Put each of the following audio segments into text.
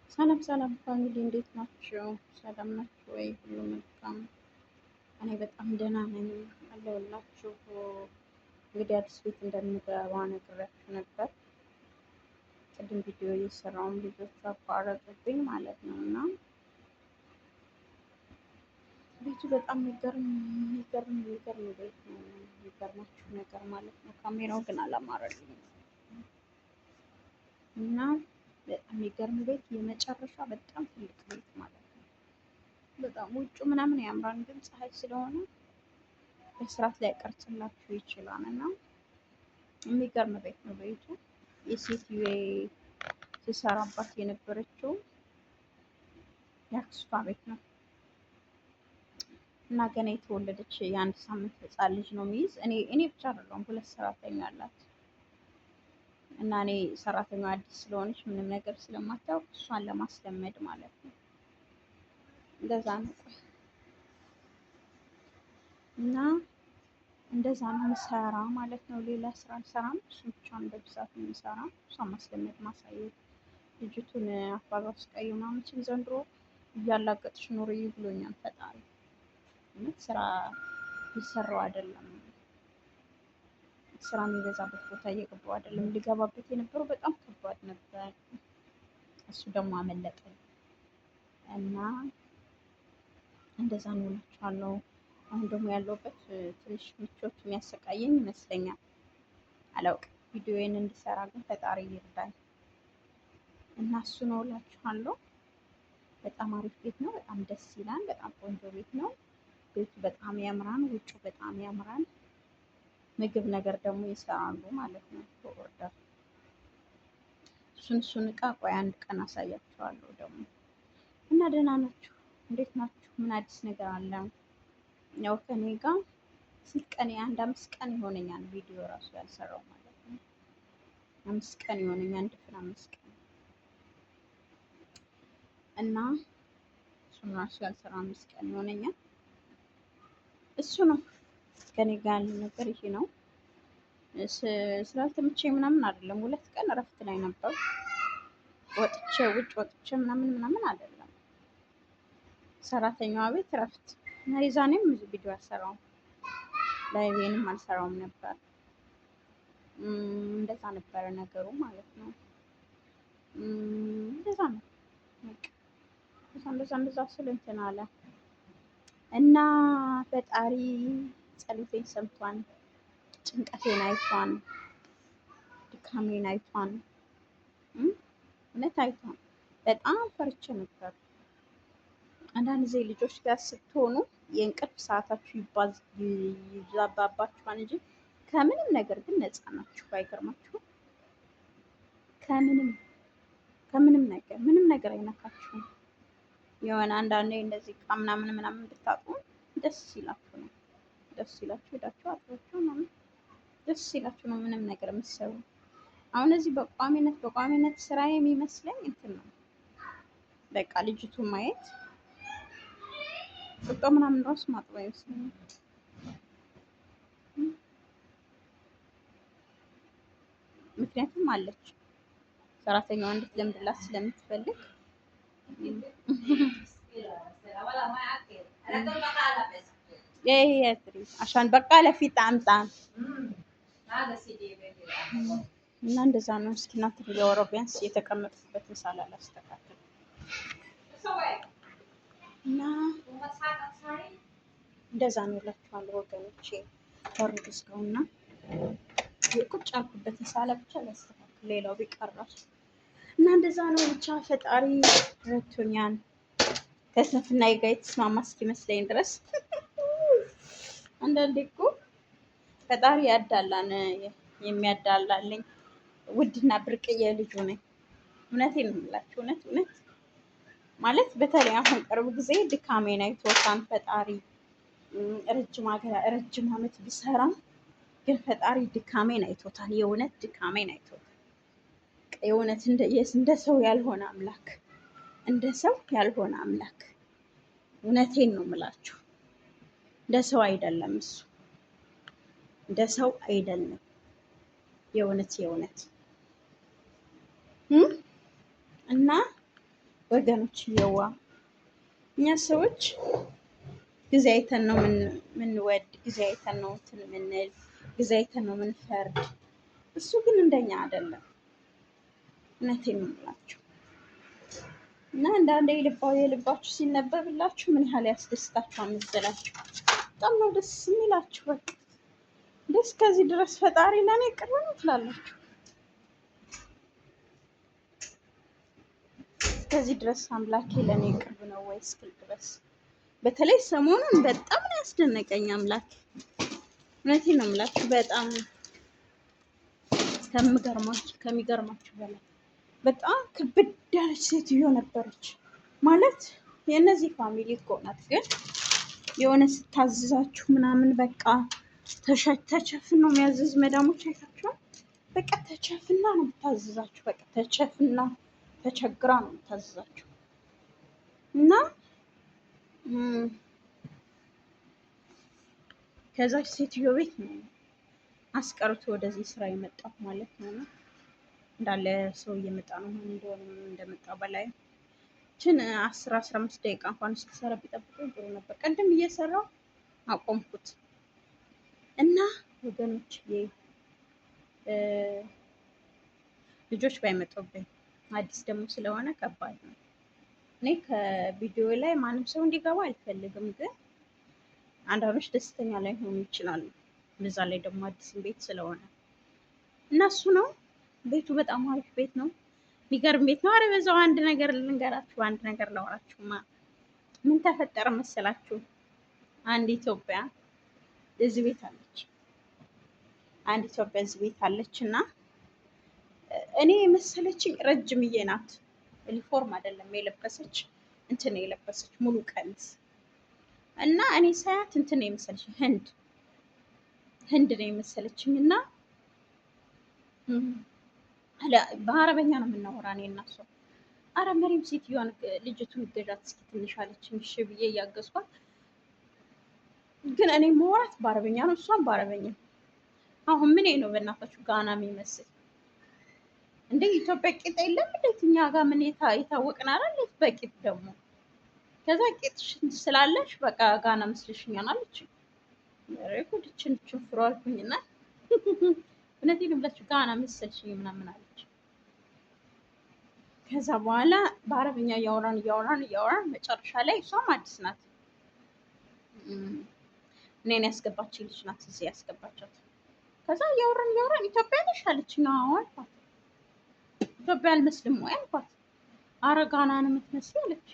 ሰላም ሰላም ፋሚሊ እንዴት ናችሁ? ሰላም ናችሁ ወይ? ሁሉ መልካም? እኔ በጣም ደህና ነኝ አለሁላችሁ። እንግዲህ አዲስ ቤት እንደምገባ ነግሬያችሁ ነበር። ቅድም ቪዲዮ እየሰራውን ልጆች አቋረጡብኝ ማለት ነው እና ቤቱ በጣም የሚገርም ቤት ነው። የሚገርማችሁ ነገር ማለት ነው። ካሜራው ግን አላማረልኝም እና በጣም የሚገርም ቤት የመጨረሻ በጣም ትልቅ ቤት ማለት ነው። በጣም ውጩ ምናምን ያምራል፣ ግን ፀሐይ ስለሆነ በስርዓት ላይ ቀርጽላችሁ ይችላል እና የሚገርም ቤት ነው ቤቱ። የሴትዮ ሲሰራባት የነበረችው የአክስቷ ቤት ነው እና ገና የተወለደች የአንድ ሳምንት ህፃን ልጅ ነው የሚይዝ። እኔ ብቻ አይደለሁም፣ ሁለት ሰራተኛ አላት እና እኔ ሰራተኛዋ አዲስ ስለሆነች ምንም ነገር ስለማታውቅ እሷን ለማስለመድ ማለት ነው። እንደዛ ነው። ቆይ እና እንደዛ ነው የምሰራ ማለት ነው። ሌላ ስራ አልሰራም። እሱን ብቻ ነው በብዛት የምሰራ። እሷን ማስለመድ፣ ማሳየት። ልጅቱን አባባ ስቃይ ምናምን ዘንድሮ እያላገጥሽ ኑሪ ብሎኛል ፈጣሪ። ስራ ይሰራው አይደለም፣ ስራ የሚበዛበት ቦታ እየገባው አይደለም። ሊገባበት የነበረው በጣም ከባድ ነበር። እሱ ደግሞ አመለጠኝ እና እንደዛ ነው እላችኋለሁ። አሁን ደግሞ ያለውበት ትንሽ ምቾት የሚያሰቃየኝ ይመስለኛል። አላውቅም። ቪዲዮዬን እንድሰራ ግን ፈጣሪ ይርዳኝ እና እሱ ነው እላችኋለሁ። በጣም አሪፍ ቤት ነው። በጣም ደስ ይላል። በጣም ቆንጆ ቤት ነው። ቤቱ በጣም ያምራል። ውጩ በጣም ያምራል። ምግብ ነገር ደግሞ ይሰራሉ ማለት ነው በኦርደር። እሱን እቃ ቆይ አንድ ቀን አሳያችኋለሁ ደግሞ እና ደህና ናችሁ? እንዴት ናችሁ? ምን አዲስ ነገር አለ? ያው ከኔ ጋር ስንት ቀን አንድ 5 ቀን ይሆነኛል ቪዲዮ ራሱ ያልሰራው ማለት ነው። 5 ቀን ይሆነኛል፣ ድፍን 5 ቀን እና እሱን ራሱ ያልሰራ 5 ቀን ይሆነኛል። እሱ ነው ከኔ ጋር ያለ ነገር ይሄ ነው። ስላልተመቸኝ ምናምን አይደለም። 2 ቀን እረፍት ላይ ነበር። ውጭ ወጥቼ ምናምን አይደለም። ሰራተኛዋ ቤት እረፍት እና የዛኔም ቪዲዮ አልሰራውም፣ ላይቬንም አልሰራውም ነበር። እንደዛ ነበረ ነገሩ ማለት ነው። እንደዛ ነው። እንደዛ ስል እንትን አለ እና ፈጣሪ ጸሎቴን ሰምቷን፣ ጭንቀቴን አይቷን፣ ድካሜን አይቷን፣ እውነት አይቷን። በጣም ፈርቼ ነበር። አንዳንድ ጊዜ ልጆች ጋር ስትሆኑ የእንቅልፍ ሰዓታችሁ ይዛባባችኋል እንጂ ከምንም ነገር ግን ነፃ ናችሁ። አይገርማችሁም? ምንም ነገር አይነካችሁም። የሆነ አንዳንዴ እንደዚህ እቃ ምናምን ብታጡ ደስ ይላችሁ ነው። ደስ ይላችሁ ሄዳችሁ አጥባችሁ ምናምን ደስ ይላችሁ ነው ምንም ነገር የምትሰሩ። አሁን እዚህ በቋሚነት ስራ የሚመስለኝ እንትን ነው። በቃ ልጅቱ ማየት ቁጣ ምናምን ራሱ ማጥባ ይመስለኛል። ምክንያቱም አለች ሰራተኛዋ እንድትለምድላት ስለምትፈልግ አሻን በቃ ለፊት አምጣ እና እንደዛ ነው። እስኪ እናንተ ሊያወራው ቢያንስ የተቀመጥኩበትን ሳላ ላስተካክል እና እንደዛ ነው እላችኋለሁ ወገኖቼ። ወርድ እስከውና ቁጭ አልኩበትን ሳላ ብቻ ላስተካክል፣ ሌላው ቢቀር ራሱ እና እንደዛ ነው። ብቻ ፈጣሪ ረድቶኛል ከስንፍና ጋር የተስማማ እስኪመስለኝ ድረስ። አንዳንዴ እኮ ፈጣሪ ያዳላን፣ የሚያዳላልኝ ውድና ብርቅዬ ልጁ ነኝ። እውነቴን ነው የምላችሁ። እውነት ማለት በተለይ አሁን ቅርብ ጊዜ ድካሜን አይቶታል ፈጣሪ። ረጅም ዓመት ብሰራም ግን ፈጣሪ ድካሜን አይቶታል። የእውነት ድካሜን አይቶታል። የእውነት እንደ ሰው ያልሆነ አምላክ፣ እንደ ሰው ያልሆነ አምላክ። እውነቴን ነው የምላችሁ። እንደ ሰው አይደለም እሱ፣ እንደ ሰው አይደለም። የእውነት እና ወገኖች እየዋ እኛ ሰዎች ጊዜ አይተን ነው ምንወድ፣ ጊዜ አይተን ነው እንትን ምንል፣ ጊዜ አይተን ነው ምንፈርድ። እሱ ግን እንደኛ አይደለም። እውነቴን ነው የምላችሁ። እና አንዳንዴ የልባችሁ ሲነበብላችሁ ምን ያህል ያስደስታችኋል መሰላችሁ? በጣም ነው ደስ የሚላችሁ። በቃ ደስ ከዚህ ድረስ ፈጣሪ ለእኔ ቅርብ ነው ትላላችሁ። እስከዚህ ድረስ አምላኬ ለእኔ ቅርብ ነው ወይ እስክል ድረስ በተለይ ሰሞኑን በጣም ነው ያስደነቀኝ አምላክ። እውነቴን ነው የምላችሁ። በጣም ከሚገርማችሁ በላይ በጣም ክብድ ያለች ሴትዮ ነበረች። ማለት የእነዚህ ፋሚሊ እኮ ናት፣ ግን የሆነ ስታዝዛችሁ ምናምን በቃ ተቸፍን ነው የሚያዝዝ። መዳሞች አይታችኋል። በቃ ተቸፍና ነው የምታዝዛችሁ። በቃ ተቸፍና ተቸግራ ነው የምታዝዛችሁ። እና ከዛች ሴትዮ ቤት ነው አስቀርቶ ወደዚህ ስራ የመጣሁ ማለት ነው። እንዳለ ሰው እየመጣ ነው። ምን እንደሆነ እንደመጣ በላይ ችን 10-15 ደቂቃ እንኳን ስትሰራ ቢጠብቀኝ ጥሩ ነበር። ቀደም እየሰራው አቆምኩት እና ወገኖች ልጆች ባይመጡብኝ አዲስ ደግሞ ስለሆነ ከባድ ነው። እኔ ከቪዲዮ ላይ ማንም ሰው እንዲገባ አልፈልግም፣ ግን አንዳንዶች ደስተኛ ላይ ሆኑ ይችላሉ። በዛ ላይ ደግሞ አዲስ ቤት ስለሆነ እና እሱ ነው። ቤቱ በጣም አሪፍ ቤት ነው። የሚገርም ቤት ነው። አረ በዛው አንድ ነገር ልንገራችሁ፣ አንድ ነገር ላወራችሁማ። ምን ተፈጠረ መሰላችሁ? አንድ ኢትዮጵያ እዚህ ቤት አለች። አንድ ኢትዮጵያ እዚህ ቤት አለች እና እኔ መሰለችኝ ረጅምዬ ናት። ዩኒፎርም አይደለም የለበሰች፣ እንትን የለበሰች ሙሉ ቀሚስ እና እኔ ሳያት እንትን የመሰለችኝ ህንድ ነው የመሰለችኝ እና በአረበኛ ነው የምናወራ እኔ እና እሷ። አረ መሪም ሴትዮዋን ልጅቱን ገዳት እስኪ ትንሽ አለችኝ። እሺ ብዬ እያገዝኳት፣ ግን እኔ ማውራት በአረበኛ ነው፣ እሷም በአረበኛ። አሁን ምን ነው በእናታችሁ ጋና የሚመስል እንደ ኢትዮጵያ ቂጥ የለም እንዴት? እኛ ጋር ምን የታወቅን አይደል? በቂጥ ደግሞ ከዛ ቂጥሽ ስላለሽ በቃ ጋና መስልሽኛል አለች። ጉድችን ፍሮ አልኩኝና እውነቴን ብላችሁ ጋና መሰልሽኝ ምናምን አለች። ከዛ በኋላ በአረብኛ እያወራን መጨረሻ ላይ እሷም አዲስ ናት፣ እኔን ያስገባችኝ ልጅ ናት እዚህ ያስገባቻት። ከዛ እያወራን ኢትዮጵያ ነሽ አለችኝ። አዎ አልኳት። ኢትዮጵያ አልመስልም ወይ አልኳት። አረ ጋና ነው የምትመስለው አለች።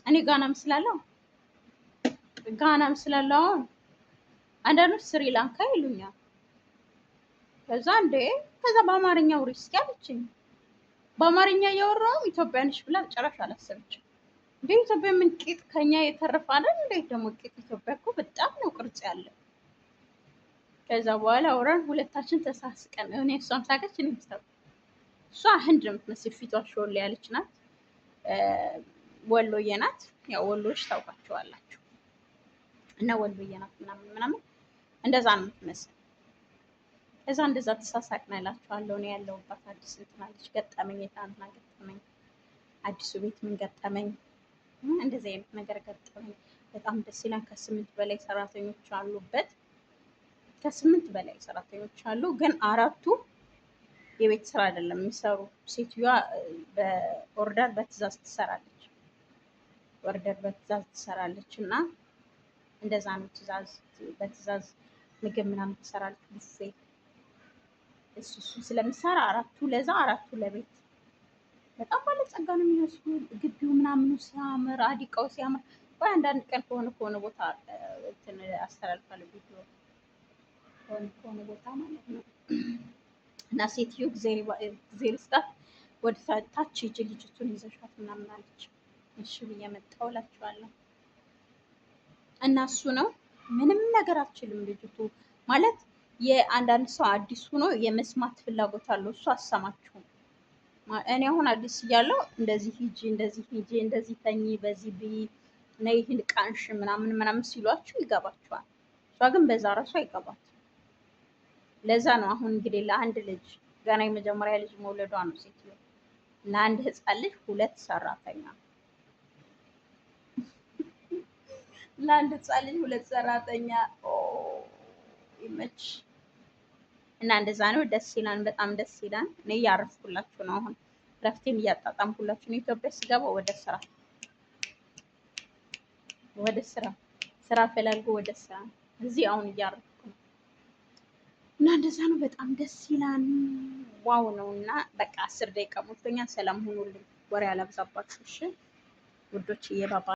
እኔ ጋና ምስላለሁ አንዳንዶች ስሪላንካ ይሉኛል። ከዛ ከዛ በአማርኛ ውሪ እስኪ አለችኝ። በአማርኛ እያወራሁ ኢትዮጵያ ነሽ ብላ ጨራሽ አላሰበችም። እንደ ኢትዮጵያ ምን ቂጥ ከኛ የተረፈ አይደል? እንዴት ደግሞ ቂጥ ኢትዮጵያ እኮ በጣም ነው ቅርጽ ያለው። ከዛ በኋላ አውራን ሁለታችን ተሳስቀን እኔ እሷም ሳቀች እኔም ሳቅ። እሷ ህንድ ነው የምትመስል፣ ፊቷ ሾል ያለች ናት፣ ወሎዬ ናት። ያው ወሎዎች ታውቃቸዋላችሁ እና ወሎዬ ናት ምናምን እንደዛ ነው የምትመስል። ከዛ እንደዛ ተሳሳቅን እላችኋለሁ። እኔ ያለሁባት አዲስ እንትን አለች። ገጠመኝ የትናንትና ገጠመኝ አዲሱ ቤት ምን ገጠመኝ? እንደዚህ አይነት ነገር ገጠመኝ። በጣም ደስ ይላል። ከ8 በላይ ሰራተኞች አሉበት። ከ8 በላይ ሰራተኞች አሉ፣ ግን 4ቱ የቤት ስራ አይደለም የሚሰሩ። ሴትዮዋ በኦርደር በትዕዛዝ ትሰራለች እና እንደዛ ነው። በትዕዛዝ ምግብ ምናምን ትሰራለች። ቡፌ እሱ ስለምሰራ 4ቱ ለዛ 4ቱ ለቤት። በጣም ባለጸጋ ነው የሚመስሉ። ግቢው ምናምኑ ሲያምር፣ አዲቃው ሲያምር። ወይ አንዳንድ ቀን ከሆነ ቦታ እንትን አስተላልፋለሁ ቪዲዮ ከሆነ ቦታ ማለት ነው። እና ሴትዮ ጊዜ ልስጣት ወደ ታች ሂጂ ልጅቱን ይዘሻት ምናምን አለች። እሺ ብዬ መጣሁ እላችኋለሁ። እና እሱ ነው ምንም ነገር አትችልም ልጅቱ ማለት። የአንዳንድ ሰው አዲስ ሆኖ የመስማት ፍላጎት አለው። እሱ አሰማችሁም። እኔ አሁን አዲስ እያለሁ እንደዚህ ሂጂ፣ እንደዚህ ተኝ፣ በዚህ ብይ፣ ነይ ይህን ቃንሽ ምናምን ሲሏችሁ ይገባችኋል። እሷ ግን በዛ ራሱ አይገባት። ለዛ ነው አሁን እንግዲህ ለአንድ ልጅ ገና የመጀመሪያ ልጅ መውለዷ ነው ሴትዮ ለአንድ ህፃን ልጅ 2 ሰራተኛ፣ ለአንድ ህፃን ልጅ 2 ሰራተኛ። ኦ ይመች። እና እንደዛ ነው። ደስ ይላል፣ በጣም ደስ ይላል። እኔ እያረፍኩላችሁ ነው አሁን ረፍቴን እያጣጣምኩላችሁ ነው። ኢትዮጵያ ስገባ ወደ ስራ ስራ ፈላልጎ ወደ ስራ። እዚህ አሁን እያረፍኩ ነው እና እንደዛ ነው። በጣም ደስ ይላል። ዋው ነው። እና በቃ 10 ደቂቃ ሞልቶኛል። ሰላም ሁኑልኝ። ወሬ አላብዛባችሁ እሺ ውዶችዬ። ባባ